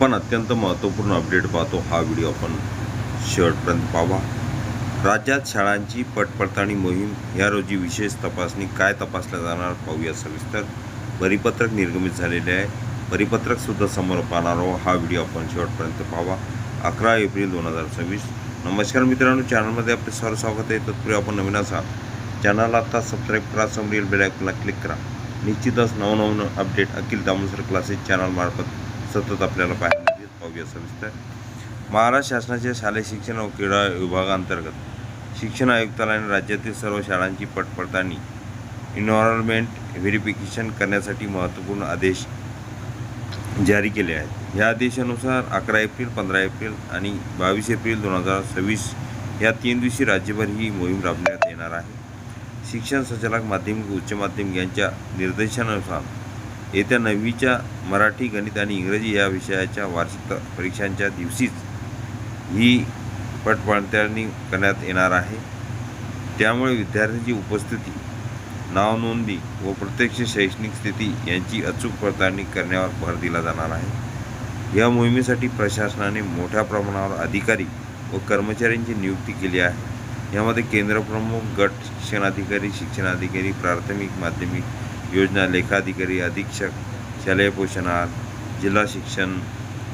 पण अत्यंत महत्त्वपूर्ण अपडेट पाहतो. हा व्हिडिओ आपण शेवटपर्यंत पाहावा. राज्यात शाळांची पडताळणी मोहीम या रोजी विशेष तपासणी काय तपासल्या जाणार पाहूया सविस्तर. परिपत्रक निर्गमित झालेले आहे. परिपत्रक सुद्धा समोर पाहणार आहोत. हा व्हिडिओ आपण शेवटपर्यंत पाहावा. 11 एप्रिल 2026. नमस्कार मित्रांनो, चॅनलमध्ये आपले सर्व स्वागत आहे. तत्पूर्वी आपण नवीन असाल चॅनलला आता सबस्क्राईब करा, समोरील बेल आयकॉनला क्लिक करा. निश्चितच नवनवीन अपडेट अखिल दामोदर क्लासेस चॅनलमार्फत सतत आपल्याला पाहायला मिळतील. पाहूया सविस्तर. महाराष्ट्र शासनाच्या शालेय शिक्षण व क्रीडा विभागांतर्गत शिक्षण आयुक्तालयाने राज्यातील सर्व शाळांची पडताळणी एनरोलमेंट व्हेरिफिकेशन करण्यासाठी महत्त्वपूर्ण आदेश जारी केले आहेत. या आदेशानुसार 11 एप्रिल, 15 एप्रिल आणि 22 एप्रिल 2026 या 3 दिवशी राज्यभर ही मोहीम राबवण्यात येणार आहे. शिक्षण संचालक माध्यमिक उच्च माध्यमिक यांच्या निर्देशानुसार येत्या 9वीच्या मराठी, गणित आणि इंग्रजी या विषयाच्या वार्षिक परीक्षांच्या दिवशीच ही पडताळणी करण्यात येणार आहे. त्यामुळे विद्यार्थ्यांची उपस्थिती, नाव नोंदणी व प्रत्यक्ष शैक्षणिक स्थिती यांची अचूक पडताळणी करण्यावर भर दिला जाणार आहे. या मोहिमेसाठी प्रशासनाने मोठ्या प्रमाणावर अधिकारी व कर्मचाऱ्यांची नियुक्ती केली आहे. यामध्ये केंद्रप्रमुख, गट शिक्षणाधिकारी, प्राथमिक माध्यमिक योजना लेखाधिकारी, अधीक्षक, शालेय पोषणाहार, जिल्हा शिक्षण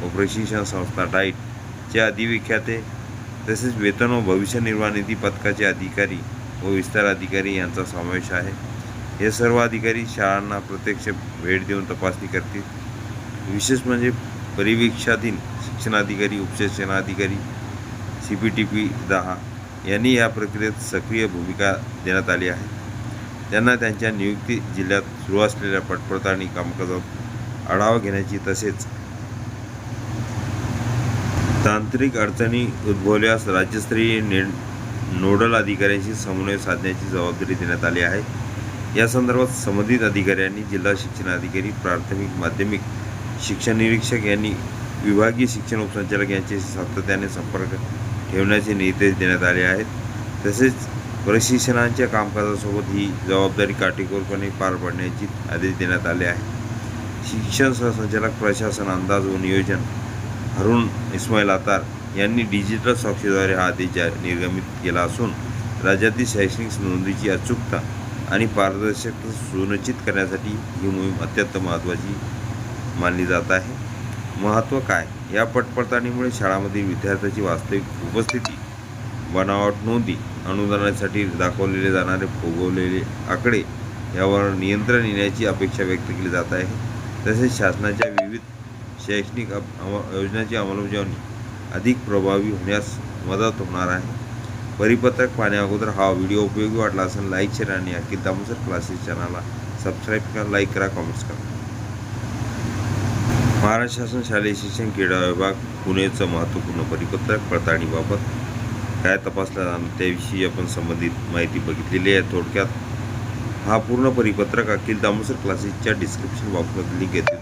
व प्रशिक्षण संस्था डाईटचे अधिव्याख्याते तसेच वेतन व भविष्य निर्वाह निधी पथकाचे अधिकारी व विस्तार अधिकारी यांचा समावेश आहे. हे सर्व अधिकारी शाळांना प्रत्यक्ष भेट देऊन तपासणी करतील. विशेष म्हणजे परिवीक्षाधीन शिक्षणाधिकारी, उपशिक्षणाधिकारी CPTP 10 यांनी या प्रक्रियेत सक्रिय भूमिका देण्यात आली आहे. त्यांना त्यांच्या नियुक्ती जिल्ह्यात सुरू असलेल्या पडताळणी कामकाजात आढावा घेण्याची तसेच तांत्रिक अडचणी उद्भवल्यास राज्यस्तरीय नोडल अधिकाऱ्यांशी समन्वय साधण्याची जबाबदारी देण्यात आली आहे. या संदर्भात संबंधित अधिकाऱ्यांनी जिल्हा शिक्षणाधिकारी, प्राथमिक माध्यमिक शिक्षण निरीक्षक यांनी विभागीय शिक्षण उपसंचालक यांच्याशी सातत्याने संपर्क ठेवण्याचे निर्देश देण्यात आले आहेत. तसेच प्रशिक्षणाच्या कामकाजासोबत ही जबाबदारी काटेकोरपणे पार पाडण्याचे आदेश देण्यात आले आहेत. शिक्षण सहसंचालक प्रशासन अंदाज व नियोजन हरून इस्माईल अतार यांनी डिजिटल स्वाक्षरीद्वारे हा आदेश निर्गमित केला असून राज्यातील शैक्षणिक नोंदीची अचूकता आणि पारदर्शकता सुनिश्चित करण्यासाठी ही मोहीम अत्यंत महत्त्वाची मानली जात आहे. महत्त्व काय? या पडताळणीमुळे शाळांमधील विद्यार्थ्यांची वास्तविक उपस्थिती, बनावट नोंदी, अनुदानासाठी दाखवलेले जाणारे फुगवलेले आकडे यावर नियंत्रण येण्याची अपेक्षा व्यक्त केली जात आहे. तसेच शासनाच्या विविध शैक्षणिक योजनांची अंमलबजावणी अधिक प्रभावी होण्यास मदत होणार आहे. परिपत्रक पाहण्याअगोदर हा व्हिडिओ उपयोगी वाटला असेल लाईक, शेअर आणि अखिल दामोदर क्लासेस चॅनलला सबस्क्राईब करा, लाईक करा, कमेंट्स करा. महाराष्ट्र शासन शालेय शिक्षण क्रीडा विभाग पुणेचं महत्त्वपूर्ण परिपत्रक पडताळणीबाबत काय तपासलं जाणार त्याविषयी आपण संबंधित माहिती बघितलेली आहे. थोडक्यात हा पूर्ण परिपत्रक अखिल दामोदर क्लासेसच्या डिस्क्रिप्शन बॉक्समध्ये लिंक येते,